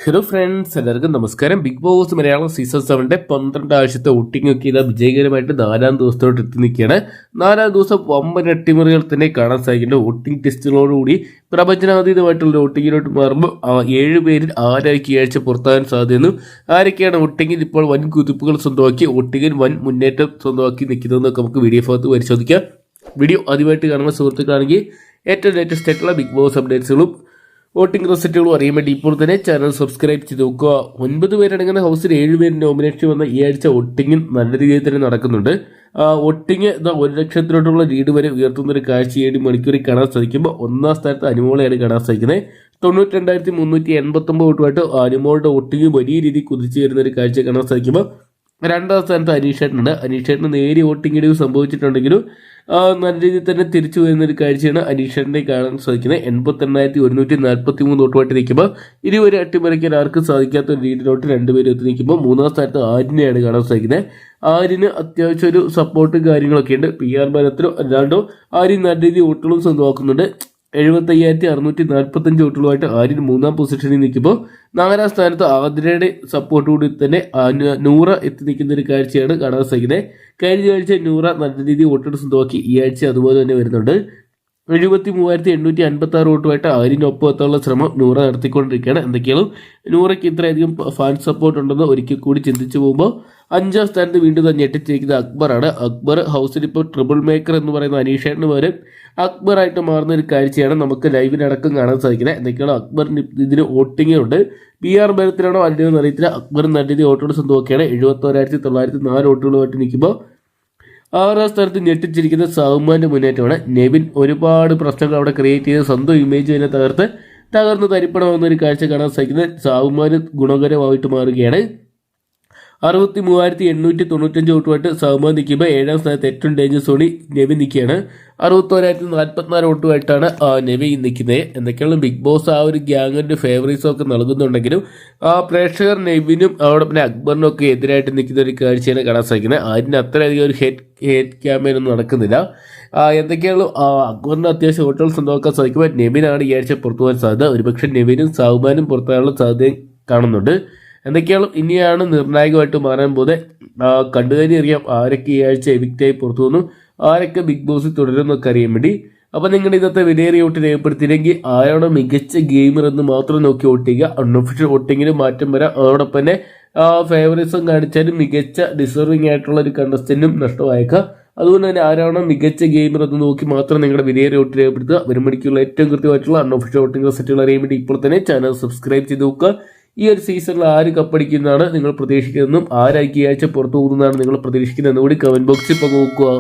Hello friends, എല്ലാവർക്കും നമസ്കാരം. Big boss Malayalam season 7 12 ആഴ്ചത്തെ വോട്ടിംഗ് ഒക്കെ ഇതാ വിജയകരമായിട്ട് 4-ം ദിവസത്തോട്ട് എത്തി നിൽക്കുകയാണ്. 4-ം ദിവസം വമ്പൻ അട്ടിമറികൾ തന്നെ കാണാൻ സാധിക്കുന്നുണ്ട്. വോട്ടിംഗ് ടെസ്റ്റുകളോടുകൂടി പ്രപഞ്ചനാതീതമായിട്ടുള്ള വോട്ടിങ്ങിലോട്ട് മാറുമ്പോൾ 7 പേരിൽ ആരായിരിക്കും ഈ ആഴ്ച പുറത്താകാൻ സാധ്യതയെന്നും ആരൊക്കെയാണ് വോട്ടിങ്ങിൽ ഇപ്പോൾ വൻ കുതിപ്പുകൾ സ്വന്തമാക്കി വോട്ടിങ്ങിൽ വൻ മുന്നേറ്റം സ്വന്തമാക്കി നിൽക്കുന്നതെന്നൊക്കെ നമുക്ക് വീഡിയോ ഭാഗത്ത് പരിശോധിക്കാം. വീഡിയോ ആദ്യമായിട്ട് കാണുന്ന സുഹൃത്തുക്കളാണെങ്കിൽ ഏറ്റവും ലേറ്റസ്റ്റ് ആയിട്ടുള്ള ബിഗ് ബോസ് അപ്ഡേറ്റ്സുകളും വോട്ടിംഗ് റിസൾട്ടുകളും അറിയാൻ വേണ്ടി ഇപ്പോൾ തന്നെ ചാനൽ സബ്സ്ക്രൈബ് ചെയ്ത് നോക്കുക. 9 പേരടങ്ങുന്ന ഹൗസിൽ 7 പേര് നോമിനേഷൻ വന്ന ഈ ആഴ്ച വോട്ടിംഗ് നല്ല രീതിയിൽ തന്നെ നടക്കുന്നുണ്ട്. വോട്ടിംഗ് 1,00,000 ലീഡ് വരെ ഉയർത്തുന്ന ഒരു കാഴ്ച 7 മണിക്കൂറിൽ കാണാൻ സാധിക്കുമ്പോൾ 1-ാം സ്ഥാനത്ത് അനുമോളെയാണ് കാണാൻ സാധിക്കുന്നത്. 92,389 വോട്ടുമായിട്ട് അനുമോളുടെ വോട്ടിംഗ് വലിയ രീതിയിൽ കുതിച്ചു വരുന്ന ഒരു കാഴ്ച കാണാൻ സാധിക്കുമ്പോൾ 2-ാം സ്ഥാനത്ത് അനീഷേട്ടനുണ്ട്. അനീഷേട്ടന് നേരിയ വോട്ടിംഗ് ഇടിവ് സംഭവിച്ചിട്ടുണ്ടെങ്കിലും നല്ല രീതിയിൽ തന്നെ തിരിച്ചു വരുന്ന ഒരു കാഴ്ചയാണ് അനീഷേട്ടനെ കാണാൻ സാധിക്കുന്നത്. 88,143 വോട്ടുമായിട്ട് നിൽക്കുമ്പോൾ ഇരുവരെ അട്ടിമറിക്കാൻ ആർക്കും സാധിക്കാത്ത ഒരു രീതിയിലോട്ട് 2 പേര് എത്തി നിൽക്കുമ്പോൾ 3-ാം സ്ഥാനത്ത് ആര്യനെയാണ് കാണാൻ സാധിക്കുന്നത്. ആര്യന് അത്യാവശ്യം ഒരു സപ്പോർട്ടും കാര്യങ്ങളൊക്കെ ഉണ്ട്. PR ബലത്തിലോ അല്ലാണ്ടോ ആര്യൻ നല്ല രീതിയിൽ വോട്ടുകളും സ്വന്തമാക്കുന്നുണ്ട്. 75,645 വോട്ടുകളുമായിട്ട് ആര്യൻ 3-ാം പൊസിഷനിൽ നിൽക്കുമ്പോൾ 4-ാം സ്ഥാനത്ത് ആതിരയുടെ സപ്പോർട്ട് കൂടി തന്നെ നൂറ എത്തി നിൽക്കുന്ന ഒരു കാഴ്ചയാണ് കാണാൻ സാധിക്കുന്നത്. കഴിഞ്ഞ ആഴ്ച നൂറ നല്ല രീതിയിൽ വോട്ടുകൾ സ്വന്തമാക്കി. ഈ ആഴ്ച അതുപോലെ തന്നെ വരുന്നുണ്ട്. 73,856 വോട്ടുമായിട്ട് ആര്യനൊപ്പം എത്താനുള്ള ശ്രമം നൂറ നടത്തിക്കൊണ്ടിരിക്കുകയാണ്. എന്തൊക്കെയാണ് നൂറയ്ക്ക് ഇത്രയധികം ഫാൻ സപ്പോർട്ട് ഉണ്ടെന്ന് ഒരിക്കൽ കൂടി ചിന്തിച്ചു പോകുമ്പോൾ 5-ാം സ്ഥാനത്ത് വീണ്ടും തന്നെ ഞെട്ടിച്ചിരിക്കുന്നത് അക്ബറാണ്. അക്ബർ ഹൗസിൽ ഇപ്പോൾ ട്രിപ്പിൾ മേക്കർ എന്ന് പറയുന്ന അനീഷേട്ടിന് പകരം അക്ബറായിട്ട് മാറുന്ന ഒരു കാഴ്ചയാണ് നമുക്ക് ലൈവിനടക്കം കാണാൻ സാധിക്കുന്നത്. എന്തൊക്കെയാണ് അക്ബറിന് ഇതിന് വോട്ടിംഗ് ഉണ്ട്. PR ബലത്തിലാണോ അല്ലയോ എന്ന് അറിയത്തില്ല. അക്ബർ നല്ല രീതിയിൽ വോട്ടുകൾ സ്വന്തമാക്കിയാണ്. 71,904 വോട്ടുകളുമായിട്ട് നിൽക്കുമ്പോൾ 6-ാം സ്ഥാനത്ത് ഞെട്ടിച്ചിരിക്കുന്ന സൗമാന്റെ മുന്നേറ്റമാണ്. നെവിൻ ഒരുപാട് പ്രശ്നങ്ങൾ അവിടെ ക്രിയേറ്റ് ചെയ്ത് സ്വന്തം ഇമേജ് തന്നെ തകർന്ന് തരിപ്പണമാകുന്ന ഒരു കാഴ്ച കാണാൻ സാധിക്കുന്നത് സൗമാന് ഗുണകരമായിട്ട് മാറുകയാണ്. 63,895 വോട്ടുമായിട്ട് സൗമാൻ നിൽക്കുമ്പോൾ 7-ാം സ്ഥാനത്ത് ഏറ്റവും ഡേഞ്ചർ സോണി നെവിൻ നിൽക്കുകയാണ്. 61,044 വോട്ടുമായിട്ടാണ് നെവിൻ നിൽക്കുന്നത്. എന്തൊക്കെയാണ് ബിഗ് ബോസ് ആ ഒരു ഗ്യാങ്ങിൻ്റെ ഫേവറേറ്റ്സും ഒക്കെ നൽകുന്നുണ്ടെങ്കിലും പ്രേക്ഷകർ നെവിനും അവിടെ പിന്നെ അക്ബറിനും ഒക്കെ എതിരായിട്ട് നിൽക്കുന്ന ഒരു കാഴ്ചയാണ് കാണാൻ സാധിക്കുന്നത്. അതിന് അത്രയധികം ഒരു ഹേറ്റ് ക്യാമ്പയിൻ ഒന്നും നടക്കുന്നില്ല. എന്തൊക്കെയാണ് അക്ബറിന് അത്യാവശ്യം വോട്ടുകൾ സ്വന്തമാക്കാൻ സാധിക്കുമ്പോൾ നെവിനാണ് ഈ ആഴ്ച പുറത്തു പോകാൻ സാധ്യത. ഒരുപക്ഷെ നെവിനും സൗമാനും പുറത്താകാനുള്ള സാധ്യത കാണുന്നുണ്ട്. എന്തൊക്കെയാണ് ഇനിയാണ് നിർണായകമായിട്ട് മാറാൻ പോകുന്നത്. കണ്ടുകഴിഞ്ഞ് അറിയാം ആരൊക്കെ ഈ ആഴ്ച എവിക്റ്റായി പുറത്തു വന്നു, ആരൊക്കെ ബിഗ് ബോസിൽ തുടരുമെന്നൊക്കെ അറിയാൻ വേണ്ടി. അപ്പോൾ നിങ്ങളുടെ ഇന്നത്തെ വിലയേറിയ വോട്ട് രേഖപ്പെടുത്തിയില്ലെങ്കിൽ ആരാണോ മികച്ച ഗെയിമർ എന്ന് മാത്രം നോക്കി വോട്ട് ചെയ്യുക. അൺഒഫീഷ്യൽ വോട്ടിങ്ങിന് മാറ്റം വരാം. അതോടൊപ്പം തന്നെ ഫേവറിസം കാണിച്ചാലും മികച്ച ഡിസർവിംഗ് ആയിട്ടുള്ള ഒരു കണ്ടസ്റ്റന്റും നഷ്ടമായേക്കാം. അതുകൊണ്ട് തന്നെ ആരാണോ മികച്ച ഗെയിമർ എന്ന് നോക്കി മാത്രം നിങ്ങളുടെ വിലയേറിയ വോട്ട് രേഖപ്പെടുത്തുക. വരും മണിക്കുള്ള ഏറ്റവും കൃത്യമായിട്ടുള്ള അൺഒഫീഷ്യൽ വോട്ടിംഗ് റിസൾട്ടുകൾ അറിയാൻ വേണ്ടി ഇപ്പോൾ തന്നെ ചാനൽ സബ്സ്ക്രൈബ് ചെയ്ത് നോക്കുക. ഈ ഒരു സീസണിൽ ആര് കപ്പടിക്കുന്നതാണ് നിങ്ങൾ പ്രതീക്ഷിക്കുന്നതെന്നും ആരായിരിക്കും ഈ ആഴ്ച പുറത്തു പോകുന്നതാണ് നിങ്ങൾ പ്രതീക്ഷിക്കുന്നതെന്നും കൂടി കമന്റ് ബോക്സിൽ പങ്കുവെക്കുക.